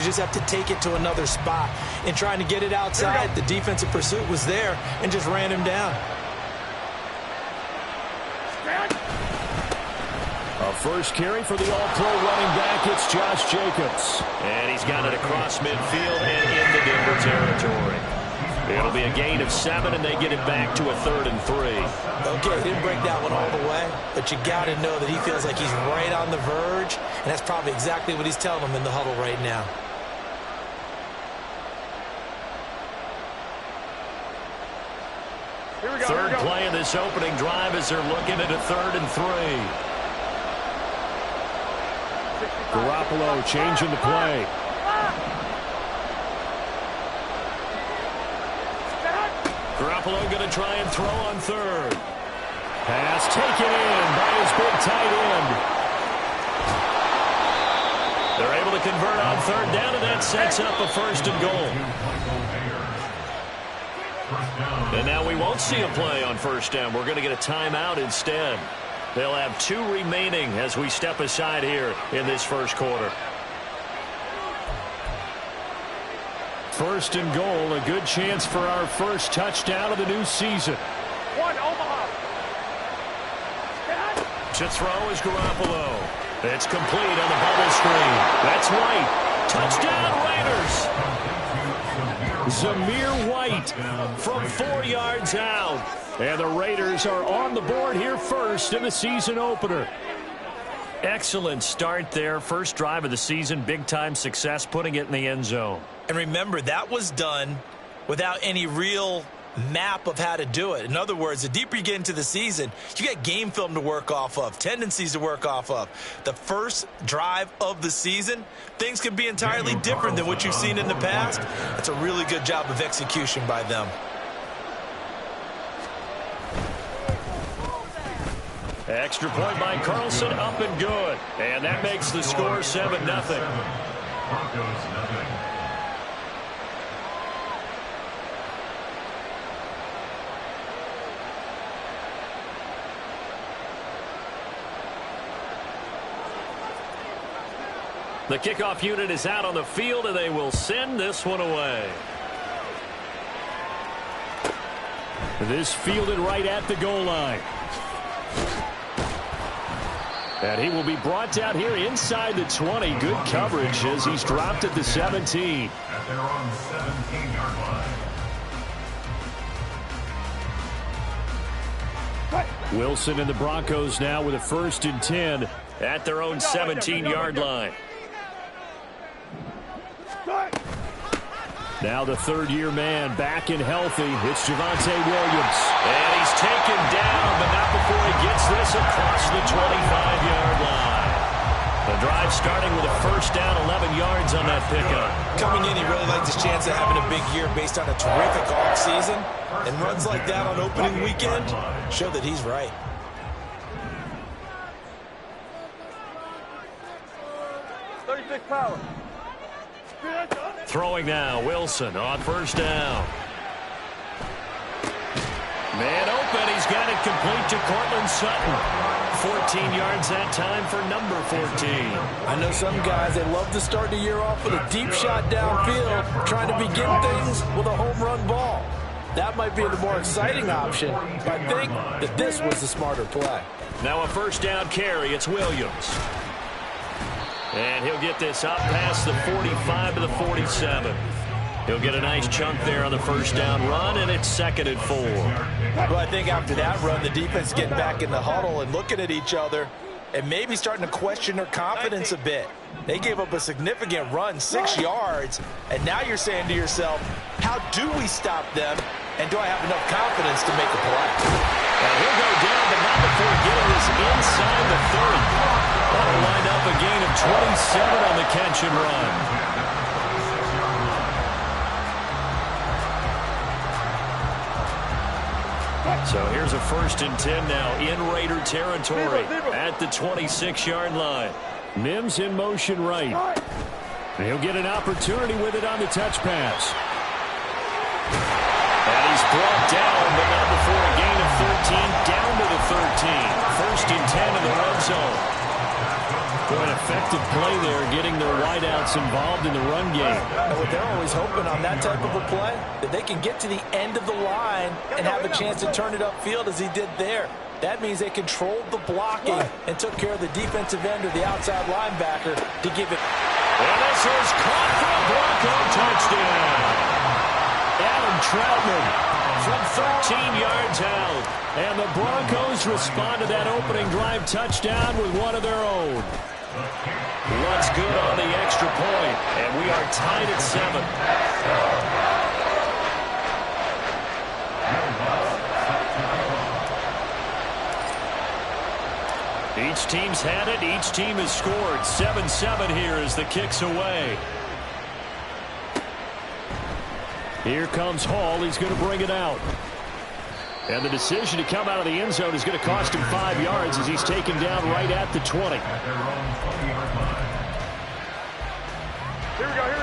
You just have to take it to another spot. And trying to get it outside, the defensive pursuit was there and just ran him down. A first carry for the All-Pro running back, it's Josh Jacobs. And he's got it across midfield and into Denver territory. It'll be a gain of 7, and they get it back to a 3rd and 3. Okay, didn't break that one all the way, but you got to know that he feels like he's right on the verge, and that's probably exactly what he's telling them in the huddle right now. Third play of this opening drive as they're looking at a 3rd and 3. Garoppolo changing the play. Garoppolo going to try and throw on 3rd. Pass taken in by his big tight end. They're able to convert on 3rd down, and that sets up a 1st and goal. And now we won't see a play on 1st down. We're going to get a timeout instead. They'll have 2 remaining as we step aside here in this first quarter. 1st and goal, a good chance for our first touchdown of the new season. Omaha. To throw is Garoppolo. It's complete on the bubble screen. That's White. Touchdown Raiders. Zamir White From 4 yards out. And the Raiders are on the board here first in the season opener. Excellent start there. First drive of the season. Big-time success putting it in the end zone. And remember, that was done without any real map of how to do it. In other words, the deeper you get into the season, you get game film to work off of, tendencies to work off of. The first drive of the season, things can be entirely different than what you've seen in the past. That's a really good job of execution by them. Extra point by Carlson, up and good. And that makes the score 7-0. The kickoff unit is out on the field, and they will send this one away. This fielded right at the goal line. And he will be brought down here inside the 20. Good coverage as he's dropped at the 17. At their own 17-yard line. Wilson and the Broncos now with a 1st and 10. At their own 17-yard line. Now the 3rd-year man back and healthy. It's Javonte Williams. And he's taken down, but not before he gets this across the 25-yard line. The drive starting with a 1st down, 11 yards on that pickup. Coming in, he really liked his chance of having a big year based on a terrific offseason. And runs like that on opening weekend show that he's right. Throwing now, Wilson on 1st down. Man open, he's got it complete to Cortland Sutton. 14 yards that time for number 14. I know some guys, they love to start the year off with a deep shot downfield, trying to begin things with a home run ball. That might be the more exciting option, but I think that this was the smarter play. Now a 1st down carry, it's Williams. And he'll get this up past the 45 to the 47. He'll get a nice chunk there on the 1st down run, and it's 2nd and 4. Well, I think after that run, the defense is getting back in the huddle and looking at each other and maybe starting to question their confidence a bit. They gave up a significant run, 6 yards, and now you're saying to yourself, how do we stop them, and do I have enough confidence to make a play? And he'll go down, but not before getting this inside the 30. That'll line up a gain of 27 on the catch and run. So here's a 1st and 10 now in Raider territory at the 26-yard line. Mims in motion right. And he'll get an opportunity with it on the touch pass. And he's brought down, but not before a gain of 13, down to the 13. 1st and 10 in the red zone. An effective play there, getting their wideouts involved in the run game. And what they're always hoping on that type of a play, that they can get to the end of the line and have a chance to turn it upfield as he did there. That means they controlled the blocking and took care of the defensive end or the outside linebacker to give it. And this is caught for a Bronco touchdown. Adam Troutman From 13 yards out. And the Broncos respond to that opening drive touchdown with one of their own. What's good on the extra point, and we are tied at 7. Each team's had it. Each team has scored. 7-7 here as the kick's away. Here comes Hall. He's going to bring it out. And the decision to come out of the end zone is going to cost him 5 yards as he's taken down right at the 20.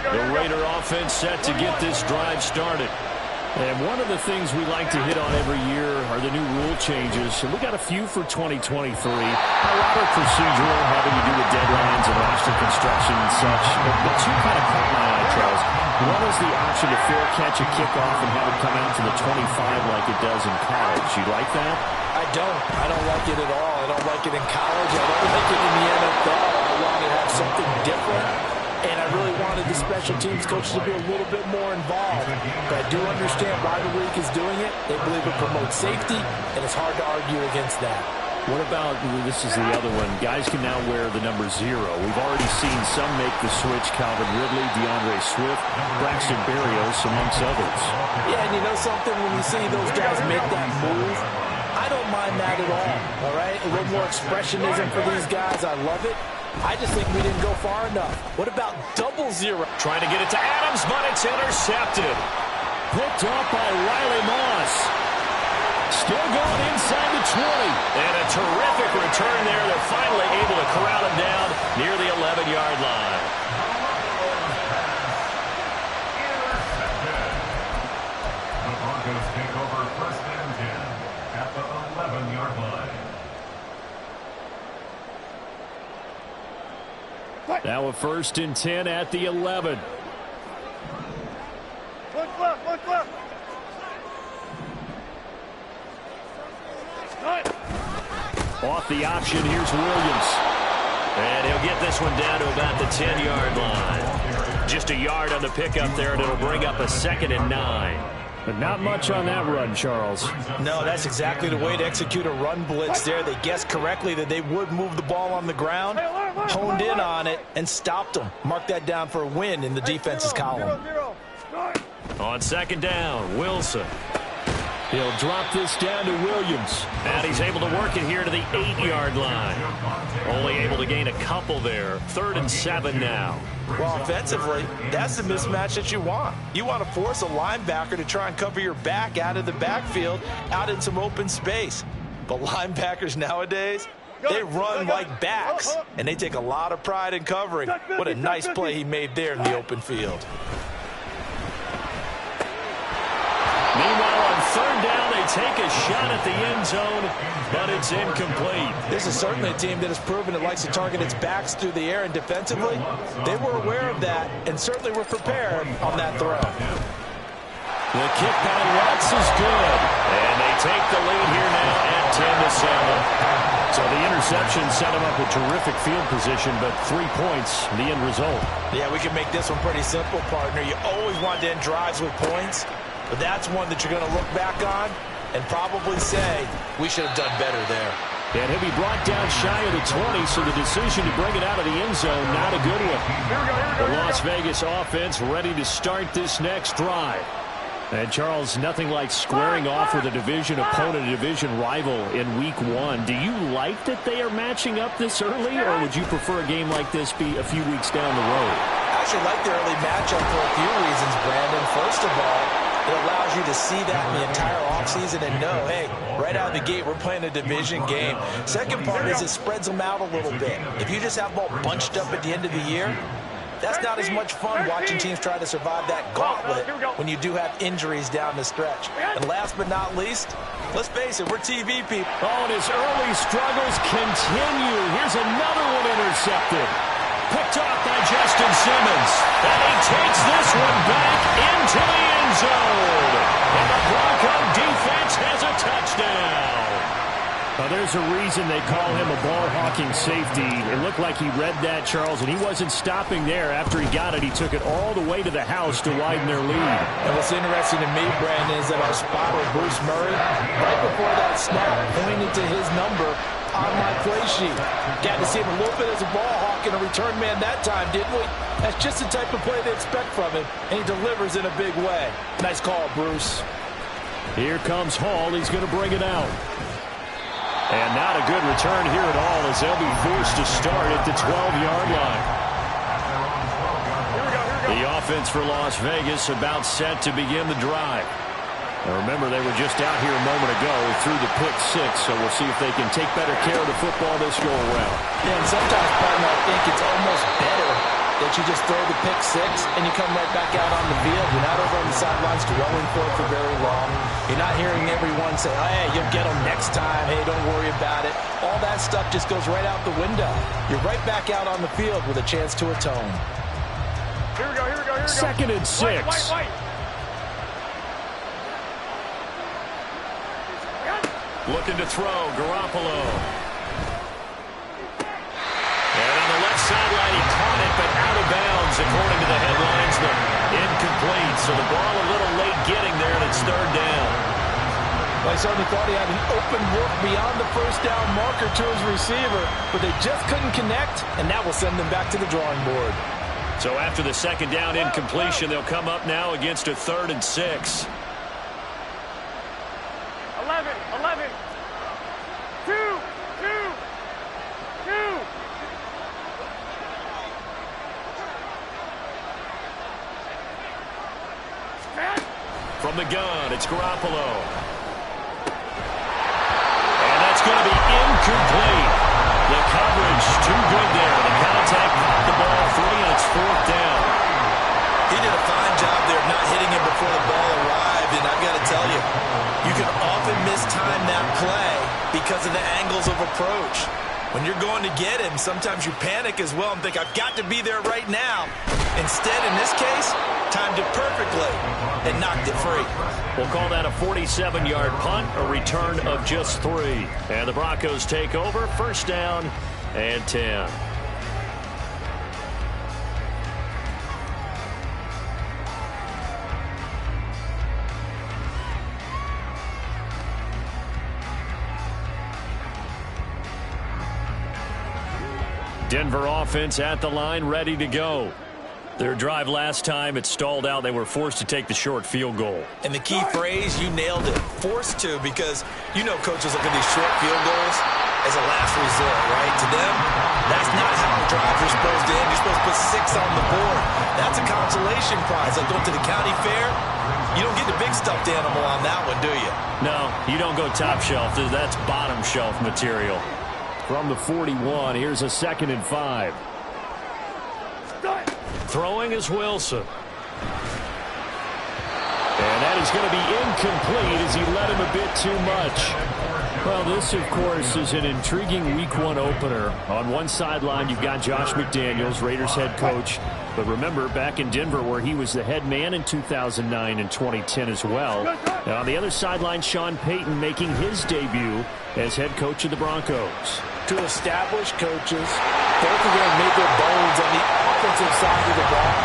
The Raider offense set to get this drive started. And one of the things we like to hit on every year are the new rule changes. And we got a few for 2023. A lot of procedural, having to do with deadlines and roster construction and such. But two kind of caught my eye, Charles. One is the option to fair catch a kickoff and have it come out to the 25 like it does in college. You like that? I don't like it at all. I don't like it in college. I don't like it in the NFL. I want to have something different. And I really wanted the special teams coaches to be a little bit more involved. But I do understand why the league is doing it. They believe it promotes safety, and it's hard to argue against that. What about, this is the other one, guys can now wear the number 0. We've already seen some make the switch, Calvin Ridley, DeAndre Swift, Braxton Berrios, amongst others. Yeah, and you know something, when you see those guys make that move, I don't mind that at all right? A little more expressionism for these guys, I love it. I just think we didn't go far enough. What about 0-0? Trying to get it to Adams, but it's intercepted. Picked off by Riley Moss. Still going inside the 20. And a terrific return there. They're finally able to corral him down near the 11-yard line. The Broncos take over 1st and 10 at the 11-yard line. Now a 1st and 10 at the 11. One clock. Off the option, here's Williams. And he'll get this one down to about the 10-yard line. Just a yard on the pickup there, and it'll bring up a 2nd and 9. But not much on that run, Charles. No, that's exactly the way to execute a run blitz there. They guessed correctly that they would move the ball on the ground, honed in on it, and stopped them. Mark that down for a win in the defense's column. On 2nd down, Wilson. He'll drop this down to Williams. And he's able to work it here to the 8-yard line. Only able to gain a couple there. 3rd and 7 now. Well, offensively, that's the mismatch that you want. You want to force a linebacker to try and cover your back out of the backfield, out in some open space. But linebackers nowadays, they run like backs, and they take a lot of pride in covering. What a nice play he made there in the open field. Meanwhile, on 3rd down, they take a shot at the end zone, but it's incomplete. This is certainly a team that has proven it likes to target its backs through the air, and defensively, they were aware of that and certainly were prepared on that throw. The kick by Watts is good. And they take the lead here now at 10-7. So the interception set him up a terrific field position, but 3 points, the end result. Yeah, we can make this one pretty simple, partner. You always want to end drives with points, but that's one that you're going to look back on and probably say, we should have done better there. And he'll be brought down shy of the 20, so the decision to bring it out of the end zone, not a good one. The Las Vegas offense ready to start this next drive. And, Charles, nothing like squaring off with a division opponent, a division rival in Week 1. Do you like that they are matching up this early, or would you prefer a game like this be a few weeks down the road? I actually like the early matchup for a few reasons, Brandon. First of all, it allows you to see that in the entire offseason and know, hey, right out of the gate, we're playing a division game. Second part is it spreads them out a little bit. If you just have them all bunched up at the end of the year, That's not as much fun watching teams try to survive that gauntlet when you do have injuries down the stretch. And last but not least, let's face it, we're TV people. Oh, and his early struggles continue. Here's another one intercepted. Picked off by Justin Simmons. And he takes this one back into the end zone. And the Bronco defense has a touchdown. Now, there's a reason they call him a ball-hawking safety. It looked like he read that, Charles, and he wasn't stopping there. After he got it, he took it all the way to the house to widen their lead. And what's interesting to me, Brandon, is that our spotter, Bruce Murray, right before that snap, pointed to his number on my play sheet. Got to see him a little bit as a ball hawk and a return man that time, didn't we? That's just the type of play they expect from him, and he delivers in a big way. Nice call, Bruce. Here comes Hall. He's going to bring it out. And not a good return here at all as they'll be forced to start at the 12-yard line. The offense for Las Vegas about set to begin the drive. Now remember, they were just out here a moment ago through the pick six, so we'll see if they can take better care of the football this go-around. Yeah, and sometimes, partner, I think it's almost better that you just throw the pick six and you come right back out on the field. You're not over on the sidelines dwelling for it for very long. You're not hearing everyone say, oh, hey, you'll get them next time. Hey, don't worry about it. All that stuff just goes right out the window. You're right back out on the field with a chance to atone. Here we go, here we go, here we go. Second and 6. Wait. Looking to throw, Garoppolo. And on the left sideline, he caught it, but out of bounds, according to the headlines. Incomplete, so the ball a little late getting there, and it's third down. Well, I certainly thought he had an open look beyond the first down marker to his receiver, but they just couldn't connect, and that will send them back to the drawing board. So after the second down incompletion, they'll come up now against a 3rd and 6. 11. 2. From the gun, it's Garoppolo. And that's going to be incomplete. The coverage too good there. The contact knocked the ball free, and it's 4th down. He did a fine job there of not hitting him before the ball arrived, and I've got to tell you, you can often mistime that play because of the angles of approach. When you're going to get him, sometimes you panic as well and think, I've got to be there right now. Instead, in this case, timed it perfectly and knocked it free. We'll call that a 47-yard punt, a return of just 3. And the Broncos take over, 1st down and 10. Denver offense at the line, ready to go. Their drive last time, it stalled out. They were forced to take the short field goal. And the key phrase, you nailed it, forced to, because you know coaches look at these short field goals as a last resort, right? To them, that's not how drives are supposed to end. You're supposed to put 6 on the board. That's a consolation prize. Like going to the county fair, you don't get the big stuffed animal on that one, do you? No, you don't go top shelf. That's bottom shelf material. From the 41, here's a 2nd and 5. Throwing is Wilson. And that is going to be incomplete as he led him a bit too much. Well, this, of course, is an intriguing Week 1 opener. On one sideline, you've got Josh McDaniels, Raiders head coach. But remember, back in Denver, where he was the head man in 2009 and 2010 as well. Now, on the other sideline, Sean Payton making his debut as head coach of the Broncos. Two established coaches, both of them made their bones on the offensive side of the ball.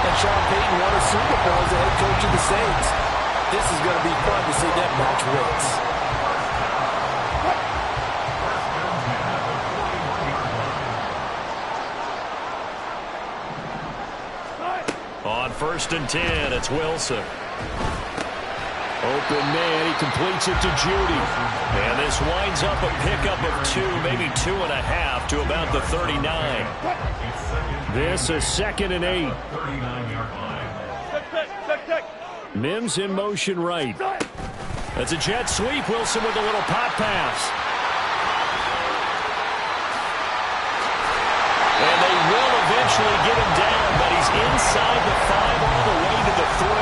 And Sean Payton won a Super Bowl as the head coach of the Saints. This is going to be fun to see them match wits. On 1st and 10, it's Wilson. Open man, he completes it to Judy. And this winds up a pickup of 2, maybe 2.5 to about the 39. This a 2nd and 8. 39-yard line. Mims in motion right. That's a jet sweep. Wilson with a little pop pass. And they will eventually get him down, inside the 5 all the way to the 3.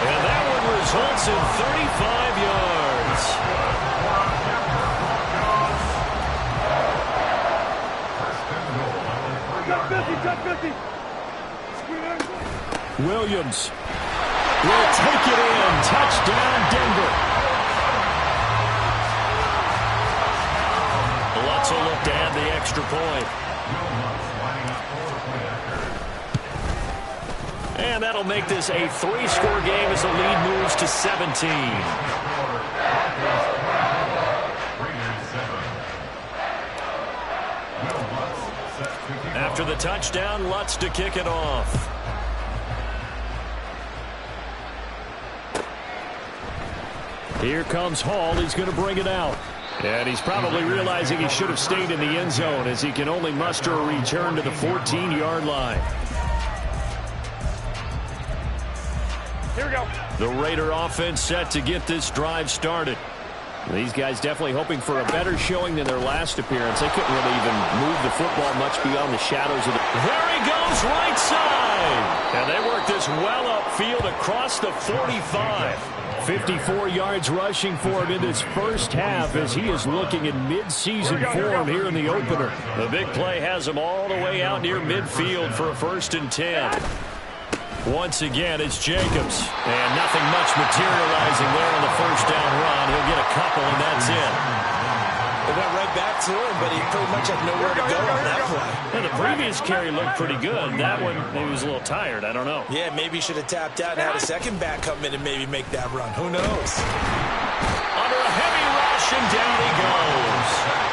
And that one results in 35 yards. Cut 50. Williams will take it in. Touchdown, Denver. Lutz will look to add the extra point. And that'll make this a 3-score game as the lead moves to 17. After the touchdown, Lutz to kick it off. Here comes Hall. He's going to bring it out. And he's probably realizing he should have stayed in the end zone as he can only muster a return to the 14-yard line. Here we go. The Raider offense set to get this drive started. These guys definitely hoping for a better showing than their last appearance. They couldn't really even move the football much beyond the shadows of the... There he goes, right side. And they work this well upfield across the 45. 54 yards rushing for him in this first half as he is looking in mid-season form here in the opener. The big play has him all the way out near midfield for a 1st and 10. Once again, it's Jacobs. And nothing much materializing there on the first down run. He'll get a couple, and that's it. It went right back to him, but he pretty much had nowhere to go on that play. And the previous carry looked pretty good. That one, maybe was a little tired. I don't know. Yeah, maybe he should have tapped out and had a second back come in and maybe make that run. Who knows? Under a heavy rush, and down he goes.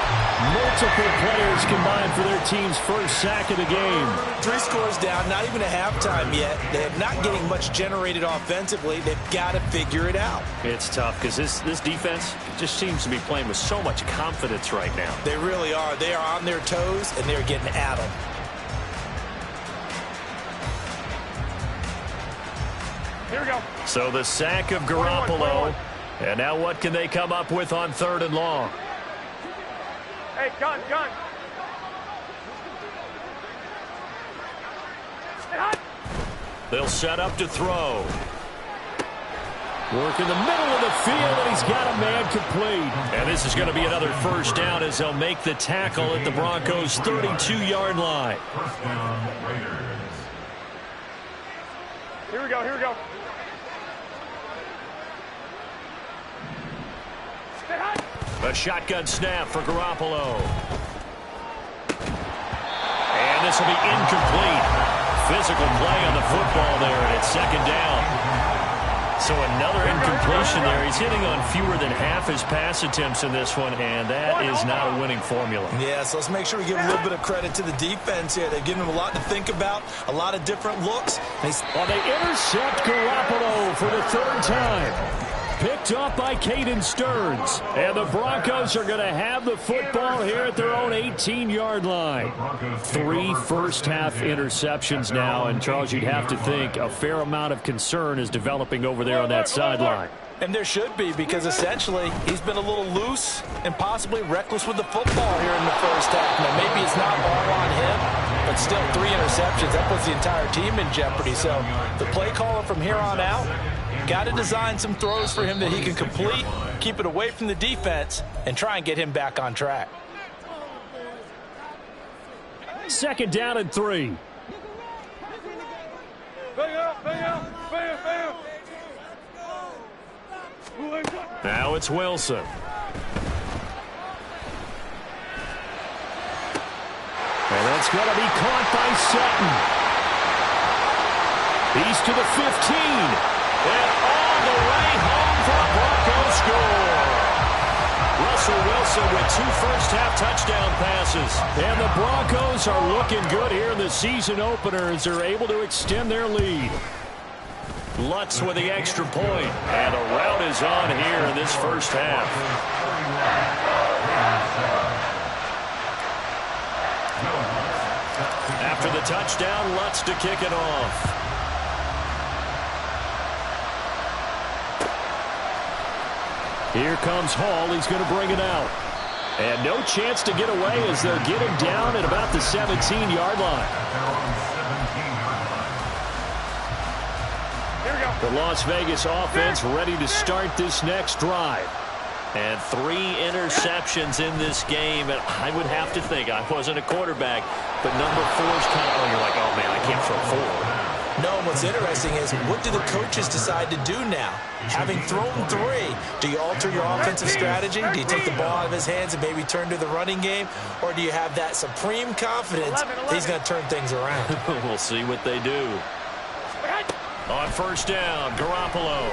Multiple players combined for their team's first sack of the game. 3 scores down, not even a halftime yet. They're not getting much generated offensively. They've got to figure it out. It's tough because this defense just seems to be playing with so much confidence right now. They really are. They are on their toes, and they're getting at them. Here we go. So the sack of Garoppolo. And now what can they come up with on 3rd and long? Hey, gun. Stay hot. They'll set up to throw. Work in the middle of the field, and he's got a man complete. And this is going to be another first down as they'll make the tackle at the Broncos' 32-yard line. First down, Raiders. Here we go. Stay hot. A shotgun snap for Garoppolo. And this will be incomplete. Physical play on the football there, and it's 2nd down. So another incompletion there. He's hitting on fewer than half his pass attempts in this one, and that is not a winning formula. Yeah, so let's make sure we give a little bit of credit to the defense here. They've given him a lot to think about, a lot of different looks. Well, they intercept Garoppolo for the 3rd time. Picked up by Caden Stearns. And the Broncos are going to have the football here at their own 18-yard line. 3 first-half interceptions now, and Charles, you'd have to think a fair amount of concern is developing over there on that sideline. And there should be, because essentially he's been a little loose and possibly reckless with the football here in the first half. Now, maybe it's not all on him, but still 3 interceptions. That puts the entire team in jeopardy. So the play caller from here on out, got to design some throws for him that he can complete, keep it away from the defense, and try and get him back on track. 2nd down and 3. Bam. Now it's Wilson. And that's going to be caught by Sutton. He's to the 15. And all the way home for a Broncos score. Russell Wilson with 2 first-half touchdown passes. And the Broncos are looking good here in the season opener as they're able to extend their lead. Lutz with the extra point. And the rout is on here in this first half. After the touchdown, Lutz to kick it off. Here comes Hall. He's going to bring it out. And no chance to get away as they'll get him down at about the 17-yard line. The Las Vegas offense ready to start this next drive. And 3 interceptions in this game. And I would have to think, I wasn't a quarterback, but number 4's kind of, you're like, oh, man, I can't throw 4. No, what's interesting is what do the coaches decide to do now? Having thrown 3, do you alter your offensive strategy? Do you take the ball out of his hands and maybe turn to the running game? Or do you have that supreme confidence that he's going to turn things around? We'll see what they do. On first down, Garoppolo.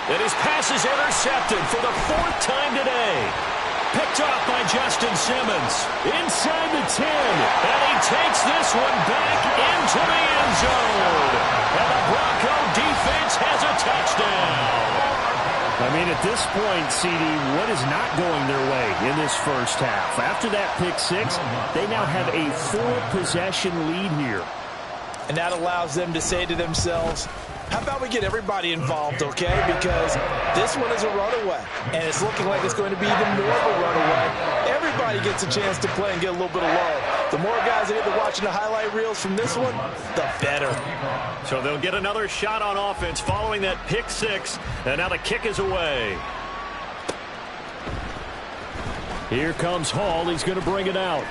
And his pass is intercepted for the 4th time today. Picked off by Justin Simmons. Inside the 10. And he takes this one back into the end zone. And the Bronco defense has a touchdown. I mean, at this point, CD, what is not going their way in this first half? After that pick 6, they now have a 4-possession lead here. And that allows them to say to themselves, how about we get everybody involved, okay? Because this one is a runaway, and it's looking like it's going to be even more of a runaway. Everybody gets a chance to play and get a little bit of love. The more guys that get to watching the highlight reels from this one, the better. So they'll get another shot on offense following that pick 6, and now the kick is away. Here comes Hall. He's going to bring it out.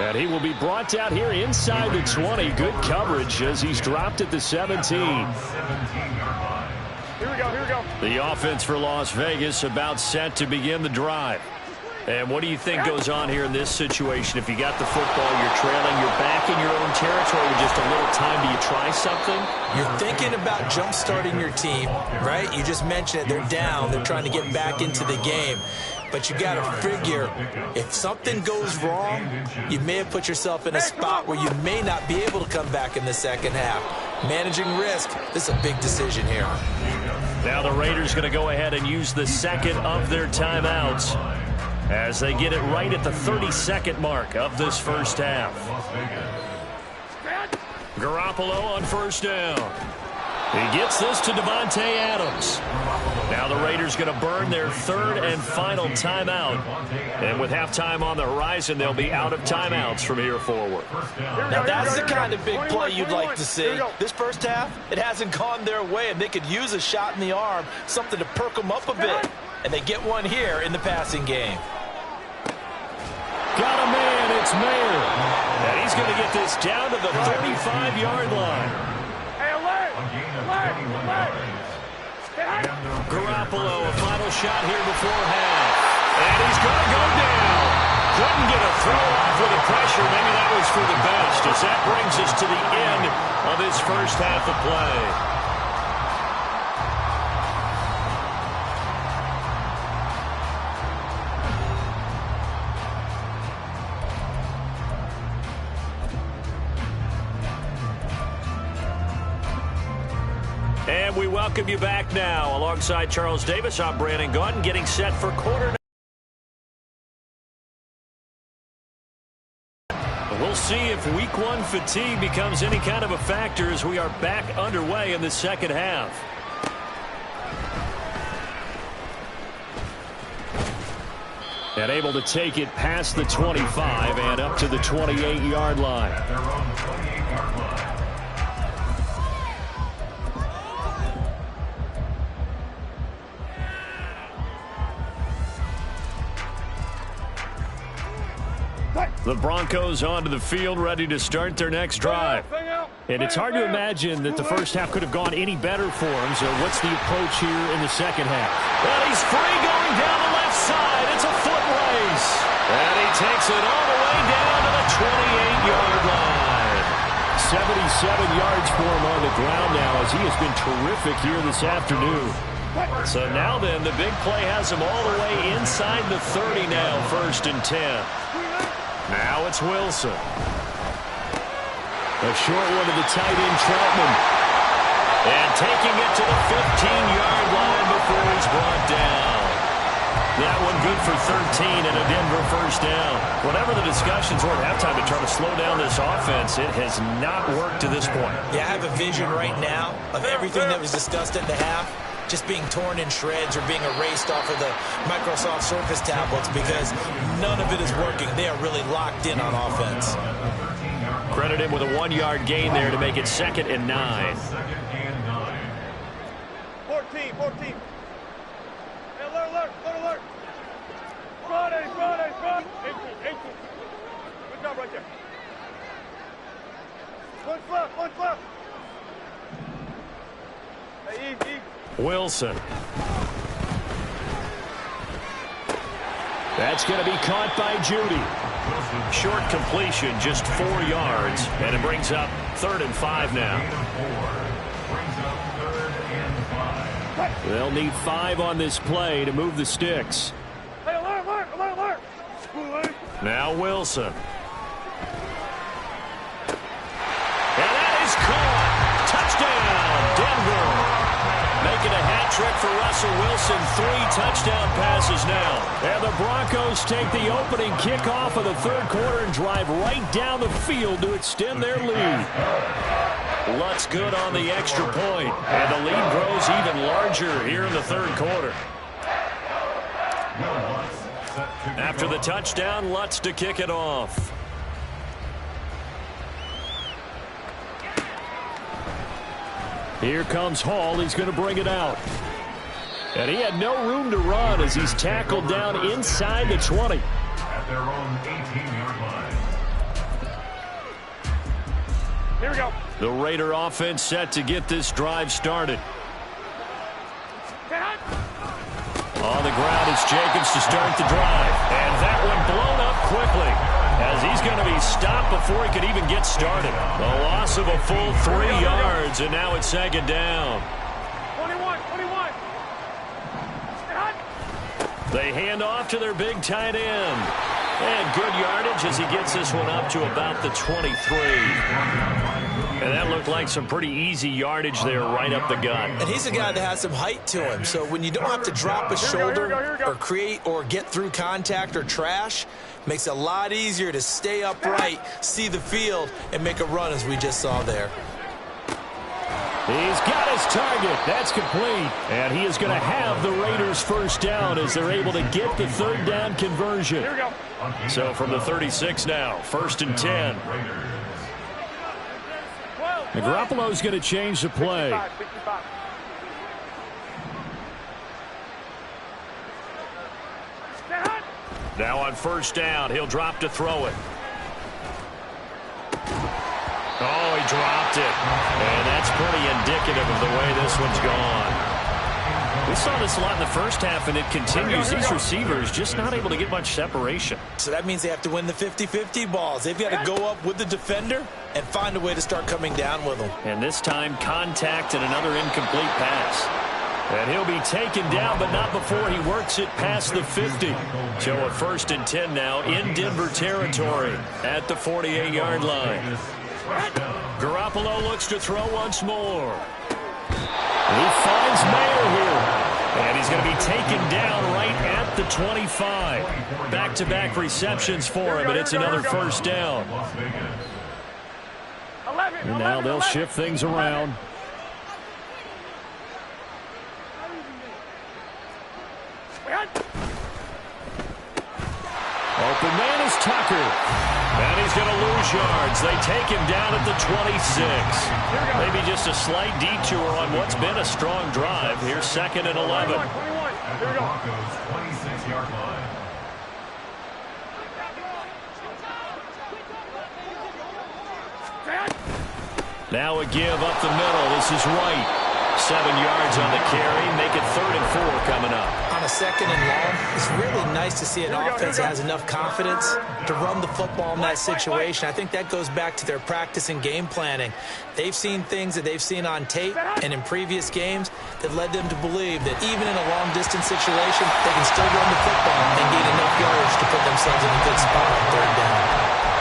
And he will be brought out here inside the 20. Good coverage as he's dropped at the 17. Here we go, here we go. The offense for Las Vegas about set to begin the drive. And what do you think goes on here in this situation? If you got the football, you're trailing, you're back in your own territory with just a little time. Do you try something? You're thinking about jump-starting your team, right? You just mentioned it. They're down. They're trying to get back into the game. But you got to figure, if something goes wrong, you may have put yourself in a spot where you may not be able to come back in the second half. Managing risk, this is a big decision here. Now the Raiders going to go ahead and use the second of their timeouts as they get it right at the 32nd mark of this first half. Garoppolo on first down. He gets this to Davante Adams. Now the Raiders going to burn their 3rd and final timeout. And with halftime on the horizon, they'll be out of timeouts from here forward. Now that's the kind of big play you'd like to see. This first half, it hasn't gone their way, and they could use a shot in the arm, something to perk them up a bit. And they get one here in the passing game. Got a man, it's Mayer. And he's going to get this down to the 35-yard line. Garoppolo, a final shot here before half. And he's going to go down. Couldn't get a throw off with the pressure. Maybe that was for the best, as that brings us to the end of this first half of play. And we welcome you back now. Alongside Charles Davis, I'm Brandon Gaudin, getting set for quarter. We'll see if week 1 fatigue becomes any kind of a factor as we are back underway in the second half. And able to take it past the 25 and up to the 28-yard line. The Broncos onto the field, ready to start their next drive. And it's hard to imagine that the first half could have gone any better for him. So what's the approach here in the second half? Well, he's free going down the left side. It's a foot race. And he takes it all the way down to the 28-yard line. 77 yards for him on the ground now, as he has been terrific here this afternoon. So now then, the big play has him all the way inside the 30 now, 1st and 10. Now it's Wilson. A short one to the tight end, Troutman. And taking it to the 15-yard line before he's brought down. That one good for 13 and a Denver first down. Whatever the discussions were at halftime to try to slow down this offense, it has not worked to this point. Yeah, I have a vision right now of everything that was discussed at the half just being torn in shreds or being erased off of the Microsoft Surface tablets because none of it is working. They are really locked in on offense. Credit him with a 1-yard gain there to make it 2nd and 9. 14. Hey, alert. Front. 18. Good job right there. One flip. Hey, easy. Wilson. That's going to be caught by Judy. Short completion, just 4 yards, and it brings up 3rd and 5 now. They'll need 5 on this play to move the sticks. Hey, alert. Now Wilson. And that is caught. Touchdown, Denver. Making a hat trick for Russell Wilson. 3 touchdown passes now. And the Broncos take the opening kickoff of the 3rd quarter and drive right down the field to extend their lead. Lutz good on the extra point, and the lead grows even larger here in the 3rd quarter. After the touchdown, Lutz to kick it off. Here comes Hall. He's going to bring it out. And he had no room to run as he's tackled down inside the 20. At their own 18-yard line. Here we go. The Raider offense set to get this drive started. On the ground is Jacobs to start the drive. And that one blown up quickly as he's going to be stopped before he could even get started. A loss of a full 3 yards, and now it's 2nd down. 21. They hand off to their big tight end. And good yardage as he gets this one up to about the 23. And that looked like some pretty easy yardage there right up the gut. And he's a guy that has some height to him. So when you don't have to drop a shoulder or create or get through contact or trash, makes it a lot easier to stay upright, see the field, and make a run as we just saw there. He's got his target. That's complete. And he is going to have the Raiders' first down as they're able to get the 3rd down conversion. Here we go. So from the 36 now, 1st and 10. Garoppolo's going to change the play. 55. Now on 1st down, he'll drop to throw it. Oh, he dropped it. And that's pretty indicative of the way this one's gone. We saw this a lot in the first half, and it continues. These receivers just not able to get much separation. So that means they have to win the 50-50 balls. They've got to go up with the defender and find a way to start coming down with them. And this time, contact and another incomplete pass. And he'll be taken down, but not before he works it past the 50. So a 1st and 10 now in Denver territory at the 48-yard line. Garoppolo looks to throw once more. He finds Mayer here. And he's going to be taken down right at the 25. Back-to-back receptions for him, and it's another 1st down. And now they'll shift things around. Open man is Tucker. And he's going to lose yards. They take him down at the 26. Maybe just a slight detour on what's been a strong drive. Here's 2nd and 11. Here we go. 26-yard line. Now a give up the middle. This is Wright. 7 yards on the carry. Make it 3rd and 4 coming up. On a 2nd and long, it's really nice to see an offense that has enough confidence to run the football in that situation. I think that goes back to their practice and game planning. They've seen things that they've seen on tape and in previous games that led them to believe that even in a long-distance situation, they can still run the football and gain enough yards to put themselves in a good spot on 3rd down.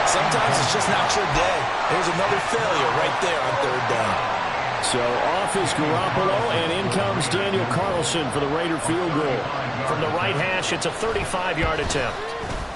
Sometimes it's just not your day. There's another failure right there on 3rd down. So off is Garoppolo, and in comes Daniel Carlson for the Raider field goal. From the right hash, it's a 35-yard attempt.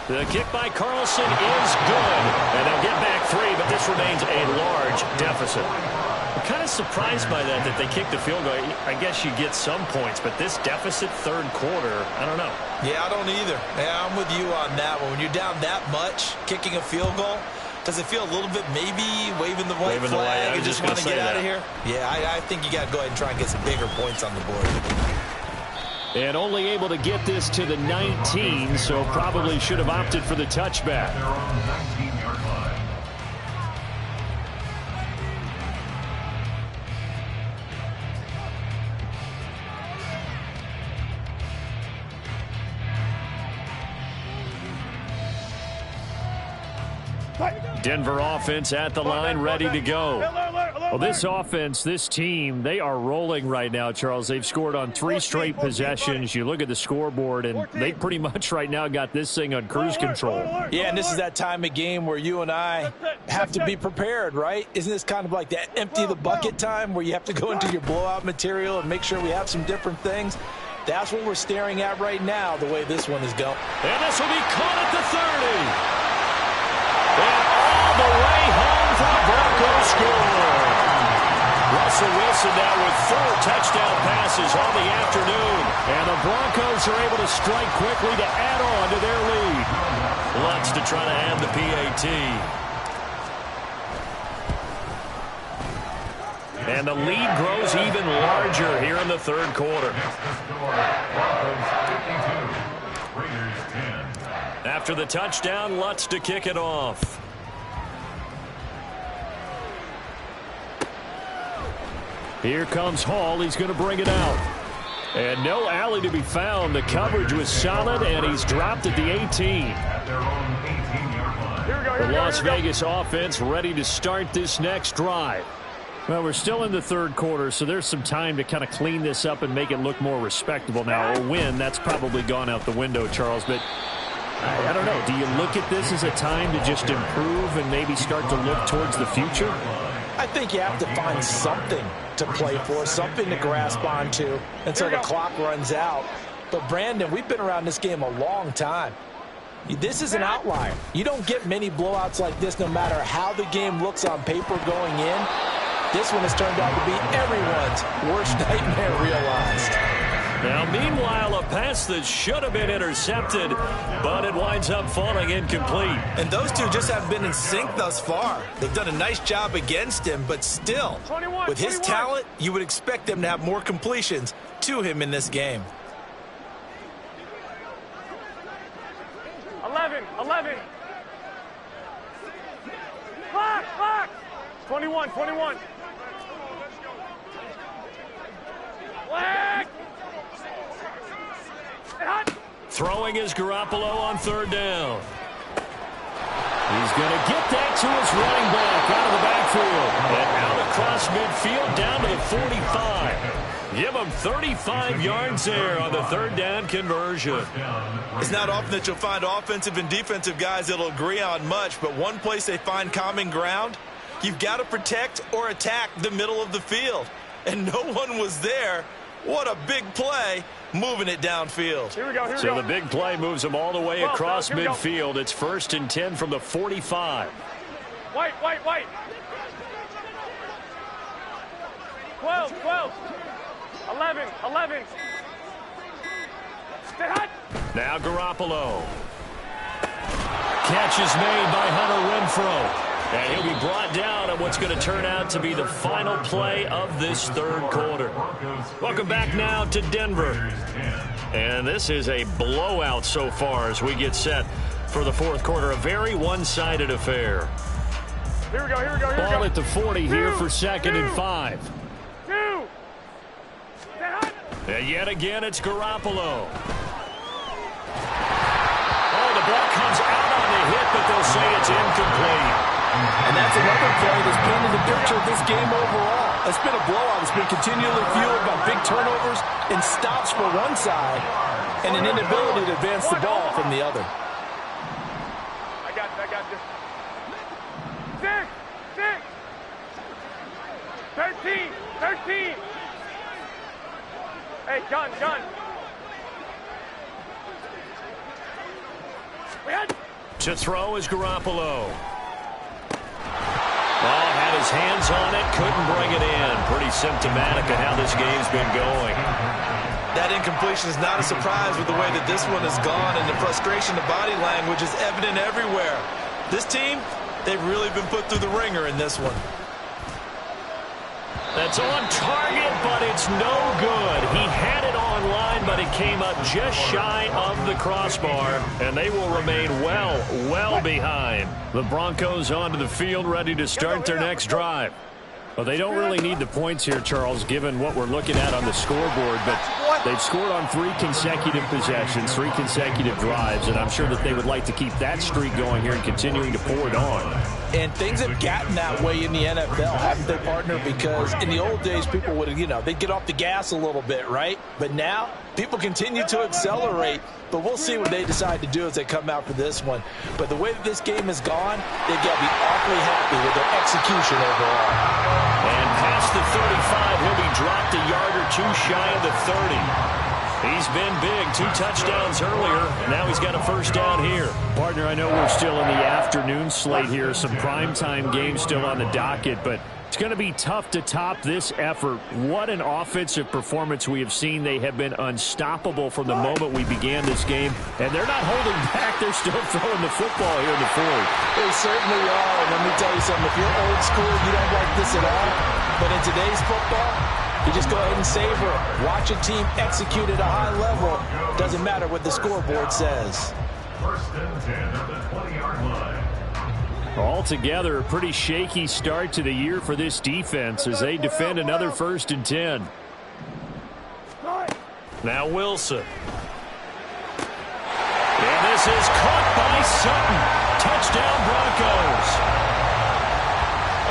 The kick by Carlson is good. And they'll get back 3, but this remains a large deficit. I'm kind of surprised by that they kicked the field goal. I guess you get some points, but this deficit 3rd quarter, I don't know. Yeah, I don't either. Yeah, I'm with you on that one. When you're down that much, kicking a field goal, Does it feel a little bit maybe waving the white flag and just want to get out of here? Yeah, I think you got to go ahead and try and get some bigger points on the board. And only able to get this to the 19, so probably should have opted for the touchback. They're on the 19-yard line. Denver offense at the line, ready to go. Well, this offense, this team, they are rolling right now, Charles. They've scored on 3 straight possessions. You look at the scoreboard, and they pretty much right now got this thing on cruise control. Yeah, and this is that time of game where you and I have to be prepared, right? Isn't this kind of like that empty the bucket time where you have to go into your blowout material and make sure we have some different things? That's what we're staring at right now, the way this one is going. And this will be caught at the 30. And all the way home for the Broncos score. Russell Wilson now with 4 touchdown passes on the afternoon. And the Broncos are able to strike quickly to add on to their lead. Lutz to try to add the PAT. And the lead grows even larger here in the third quarter. After the touchdown, Lutz to kick it off. Here comes Hall. He's going to bring it out. And no alley to be found. The coverage was solid, and he's dropped at the 18. The Las Vegas offense ready to start this next drive. Well, we're still in the third quarter, so there's some time to kind of clean this up and make it look more respectable. Now, a win, that's probably gone out the window, Charles, but I don't know. Do you look at this as a time to just improve and maybe start to look towards the future? I think you have to find something to play for, something to grasp onto until the clock runs out. But, Brandon, we've been around this game a long time. This is an outlier. You don't get many blowouts like this no matter how the game looks on paper going in. This one has turned out to be everyone's worst nightmare realized. Now, meanwhile, a pass that should have been intercepted, but it winds up falling incomplete. And those two just haven't been in sync thus far. They've done a nice job against him, but still, with his talent, you would expect them to have more completions to him in this game. 11. Clock. 21. Flag. Throwing is Garoppolo on third down. He's going to get that to his running back out of the backfield. And out across midfield down to the 45. Give him 35 yards there on the third down conversion. It's not often that you'll find offensive and defensive guys that'll agree on much, but one place they find common ground, you've got to protect or attack the middle of the field. And no one was there. What a big play, moving it downfield. Here we go. So the big play moves them all the way across midfield. It's 1st and 10 from the 45. White. 12. 11. Stay hot. Now Garoppolo. Catch is made by Hunter Renfrow. And he'll be brought down on what's going to turn out to be the final play of this third quarter. Welcome back now to Denver. And this is a blowout so far as we get set for the fourth quarter. A very one-sided affair. Here we go. Ball at the 40 here for 2nd and 5. 2. Stay hot. And yet again, it's Garoppolo. Oh, the ball comes out on the hit, but they'll say it's incomplete. And that's another play that's painted the picture of this game overall. It's been a blowout. It's been continually fueled by big turnovers and stops for one side and an inability to advance the ball from the other. I got this. 6. 13. Hey, gun. To throw is Garoppolo. Oh, had his hands on it, couldn't bring it in. Pretty symptomatic of how this game's been going. That incompletion is not a surprise with the way that this one has gone, and the frustration, the body language is evident everywhere. This team, They've really been put through the ringer in this one. That's on target, but it's no good. He had it on line, but it came up just shy of the crossbar, and they will remain well behind. The Broncos onto the field, ready to start their next drive. Well, they don't really need the points here, Charles, given what we're looking at on the scoreboard, but they've scored on 3 consecutive possessions, 3 consecutive drives, and I'm sure that they would like to keep that streak going here and continuing to pour it on. And things have gotten that way in the NFL, haven't they, partner? Because in the old days, people would, they'd get off the gas a little bit, right? But now, people continue to accelerate. But we'll see what they decide to do as they come out for this one. But the way that this game has gone, they've got to be awfully happy with their execution overall. And past the 35, he'll be dropped a yard or 2 shy of the 30. He's been big, 2 touchdowns earlier. Now he's got a first down here. Partner, I know we're still in the afternoon slate here, some primetime games still on the docket, but it's going to be tough to top this effort. What an offensive performance we have seen. They have been unstoppable from the moment we began this game, and they're not holding back. They're still throwing the football here in the fourth. They certainly are. And let me tell you something. If you're old school, you don't like this at all. But in today's football, you just go ahead and savor it. Watch a team execute at a high level. Doesn't matter what the scoreboard says. First and 10 at the 20-yard line. Altogether, a pretty shaky start to the year for this defense as they defend another 1st and 10. Now Wilson. And this is caught by Sutton. Touchdown Broncos.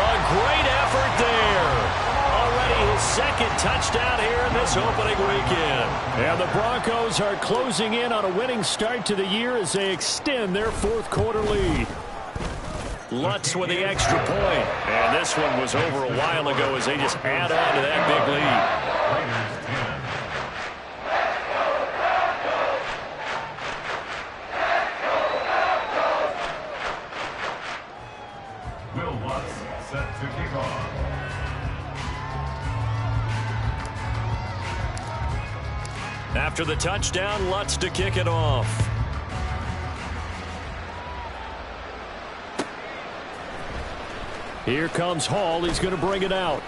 A great effort there. Already his 2nd touchdown here in this opening weekend. And the Broncos are closing in on a winning start to the year as they extend their 4th quarter lead. Lutz with the extra point. And this one was over a while ago as they just add on to that big lead. Raiders 10. Will Lutz set to kick off. After the touchdown, Lutz to kick it off. Here comes Hall. He's going to bring it out.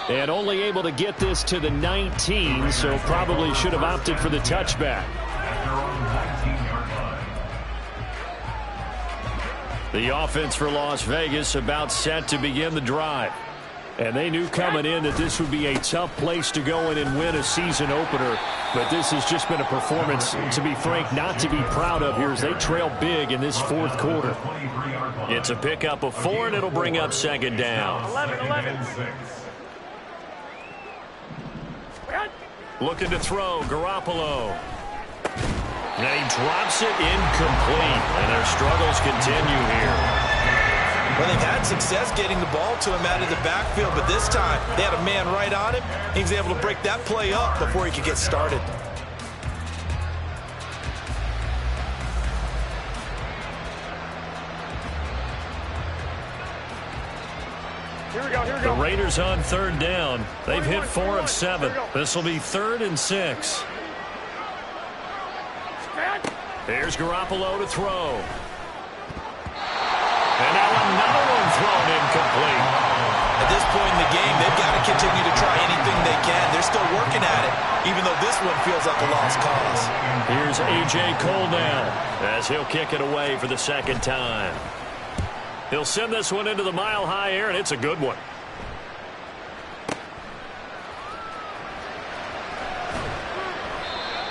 And only able to get this to the 19, so probably should have opted for the touchback. At their own 19-yard line. The offense for Las Vegas about set to begin the drive. And they knew coming in that this would be a tough place to go in and win a season opener. But this has just been a performance, to be frank, not to be proud of here as they trail big in this 4th quarter. It's a pickup of 4, and it'll bring up 2nd down. 11. Looking to throw, Garoppolo. And he drops it incomplete, and their struggles continue here. Well, they've had success getting the ball to him out of the backfield, but this time they had a man right on him. He was able to break that play up before he could get started. Here we go. The Raiders on 3rd down. They've hit 4 of 7. This will be 3rd and 6. Here's Garoppolo to throw. And now another one thrown incomplete. At this point in the game, they've got to continue to try anything they can. They're still working at it, even though this one feels like a lost cause. Here's A.J. Cole now as he'll kick it away for the 2nd time. He'll send this one into the mile-high air, and it's a good one.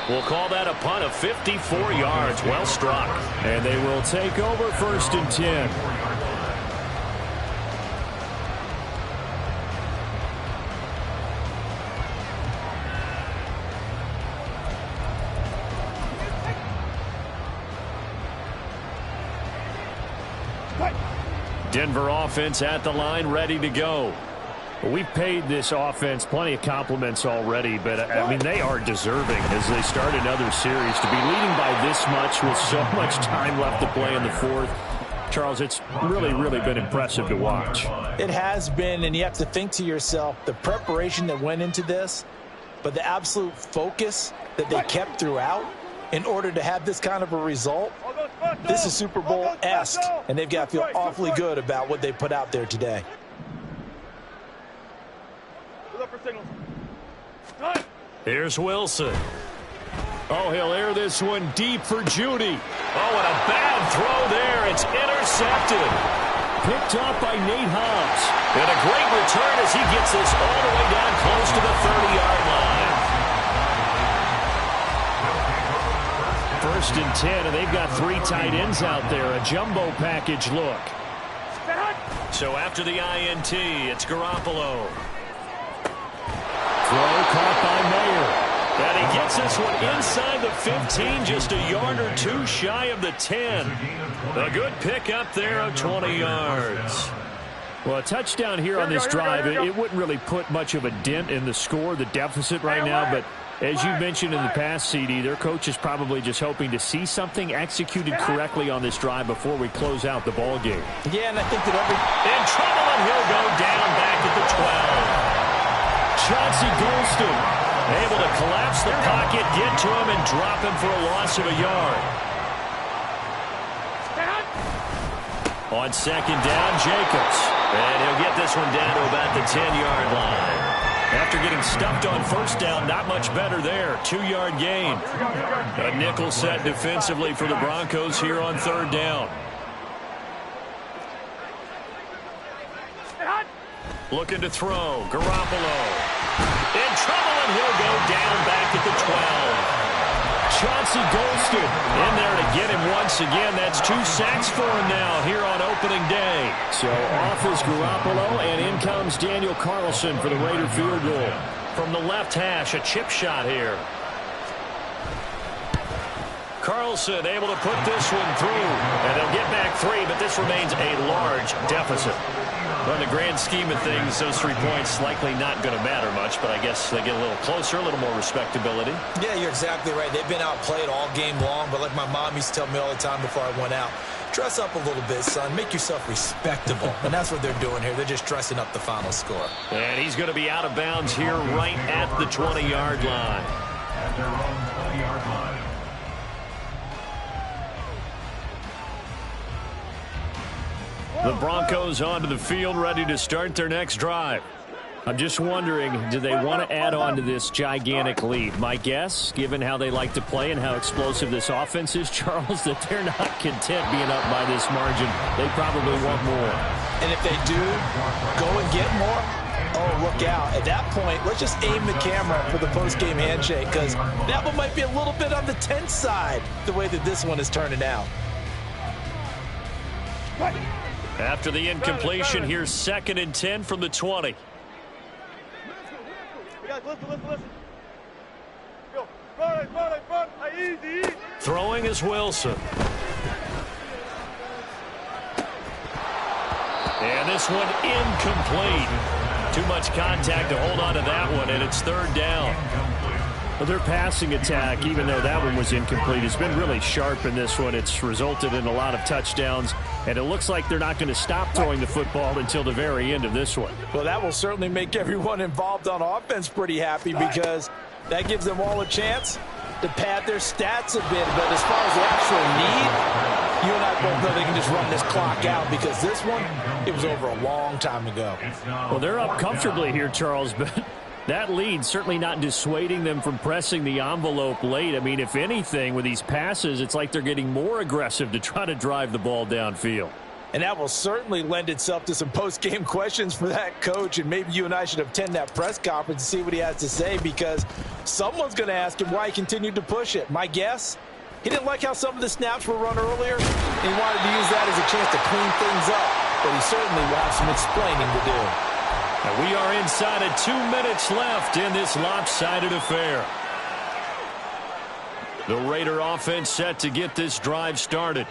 We'll call that a punt of 54 yards. Well struck. And they will take over 1st and 10. Denver offense at the line, ready to go. We've paid this offense plenty of compliments already, but, I mean, they are deserving as they start another series. To be leading by this much with so much time left to play in the 4th, Charles, it's really been impressive to watch. It has been, and you have to think to yourself, the preparation that went into this, but the absolute focus that they kept throughout in order to have this kind of a result. This is Super Bowl-esque, and they've got to feel awfully good about what they put out there today. Here's Wilson. Oh, he'll air this one deep for Judy. Oh, and a bad throw there. It's intercepted. Picked off by Nate Hobbs. And a great return as he gets this all the way down close to the 30-yard line. 1st and 10, and they've got 3 tight ends out there. A jumbo package look. So after the INT, it's Garoppolo. Throw caught by Mayer. And he gets this one inside the 15, just a yard or 2 shy of the 10. A good pick up there of 20 yards. Well, a touchdown here on this drive, it wouldn't really put much of a dent in the score, the deficit right now, but as you mentioned in the past, CD, their coach is probably just hoping to see something executed correctly on this drive before we close out the ball game. Yeah, and I think that in trouble, and he'll go down back at the 12. Chauncey Golston able to collapse the pocket, get to him, and drop him for a loss of a yard. On 2nd down, Jacobs. And he'll get this one down to about the 10-yard line. After getting stuffed on 1st down, not much better there. 2-yard gain. A nickel set defensively for the Broncos here on 3rd down. Looking to throw. Garoppolo. In trouble, and he'll go down back at the 12. Chauncey Golston in there to get him once again. That's 2 sacks for him now here on opening day. So off is Garoppolo, and in comes Daniel Carlson for the Raider field goal. From the left hash, a chip shot here. Carlson able to put this one through. And they'll get back 3, but this remains a large deficit. Well, in the grand scheme of things, those 3 points likely not going to matter much, but I guess they get a little closer, a little more respectability. Yeah, you're exactly right. They've been outplayed all game long, but like my mom used to tell me all the time before I went out, dress up a little bit, son. Make yourself respectable. And that's what they're doing here. They're just dressing up the final score. And he's going to be out of bounds here right at the 20-yard line. At their own 20-yard line. The Broncos onto the field, ready to start their next drive. I'm just wondering, do they want to add on to this gigantic lead? My guess, given how they like to play and how explosive this offense is, Charles, that they're not content being up by this margin. They probably want more. And if they do go and get more, oh, look out. At that point, let's just aim the camera for the post-game handshake, because that one might be a little bit on the tense side, the way that this one is turning out. After the incompletion, here's 2nd and 10 from the 20. Listen. Go. Run. Easy. Throwing is Wilson. And this one incomplete. Too much contact to hold on to that one, and it's 3rd down. Well, their passing attack, even though that one was incomplete, has been really sharp in this one. It's resulted in a lot of touchdowns, and it looks like they're not going to stop throwing the football until the very end of this one. Well, that will certainly make everyone involved on offense pretty happy, because that gives them all a chance to pad their stats a bit. But as far as the actual need, you and I both know they can just run this clock out, because this one, it was over a long time ago. Well, they're up comfortably here, Charles, but that lead certainly not dissuading them from pressing the envelope late. I mean, if anything, with these passes, it's like they're getting more aggressive to try to drive the ball downfield. And that will certainly lend itself to some post-game questions for that coach. And maybe you and I should attend that press conference and see what he has to say, because someone's going to ask him why he continued to push it. My guess, he didn't like how some of the snaps were run earlier, and he wanted to use that as a chance to clean things up. But he certainly will have some explaining to do. And we are inside of 2 minutes left in this lopsided affair. The Raider offense set to get this drive started.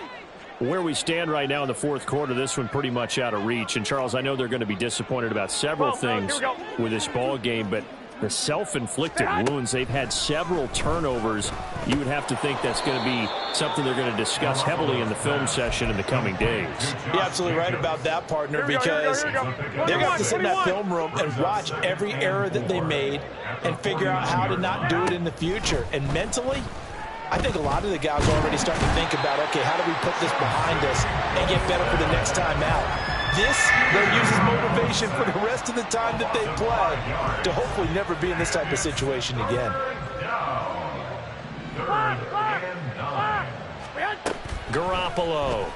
Where we stand right now in the 4th quarter, this one pretty much out of reach. And, Charles, I know they're going to be disappointed about several things with this ball game, but the self-inflicted wounds, they've had several turnovers. You would have to think that's going to be something they're going to discuss heavily in the film session in the coming days. You're absolutely right about that, partner, because they're going to have to sit in that film room and watch every error that they made and figure out how to not do it in the future. And mentally, I think a lot of the guys are already starting to think about, okay, how do we put this behind us and get better for the next time out? This, they'll use as motivation for the rest of the time that they play to hopefully never be in this type of situation again. Garoppolo.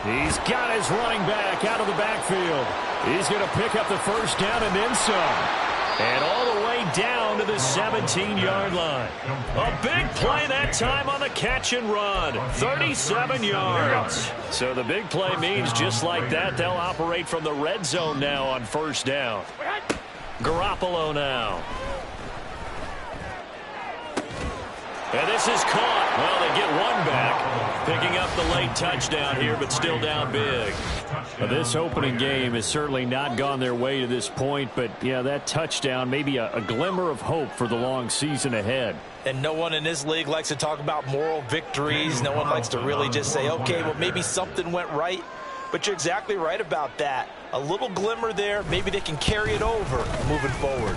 He's got his running back out of the backfield. He's going to pick up the first down and then some. And all the way down to the 17-yard line. A big play that time on the catch and run. 37 yards. So the big play means just like that, they'll operate from the red zone now on first down. Garoppolo now. And this is caught. Well, they get one back. Picking up the late touchdown here, but still down big. Well, this opening game has certainly not gone their way to this point, but, yeah, that touchdown, maybe a glimmer of hope for the long season ahead. And no one in this league likes to talk about moral victories. No one likes to really just say, okay, well, maybe something went right. But you're exactly right about that. A little glimmer there. Maybe they can carry it over moving forward.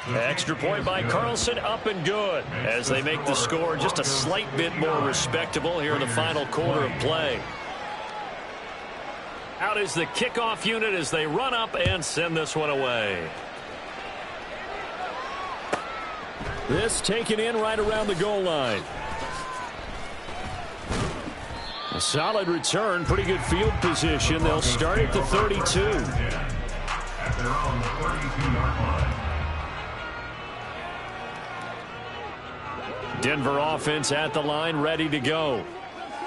Extra point by Carlson, up and good as they make the score just a slight bit more respectable here in the final quarter of play. Out is the kickoff unit as they run up and send this one away. This taken in right around the goal line. A solid return, pretty good field position. They'll start at the 32. At their own 32-yard line. Denver offense at the line, ready to go.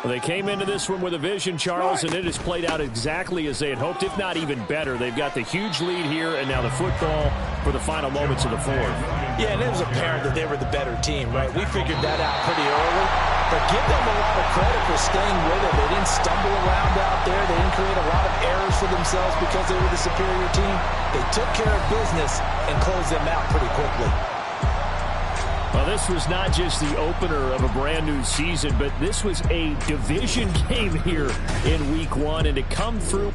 Well, they came into this one with a vision, Charles, and it has played out exactly as they had hoped, if not even better. They've got the huge lead here, and now the football for the final moments of the fourth. Yeah, and it was apparent that they were the better team, right? We figured that out pretty early, but give them a lot of credit for staying with it. They didn't stumble around out there. They didn't create a lot of errors for themselves because they were the superior team. They took care of business and closed them out pretty quickly. Well, this was not just the opener of a brand new season, but this was a division game here in week one, and to come through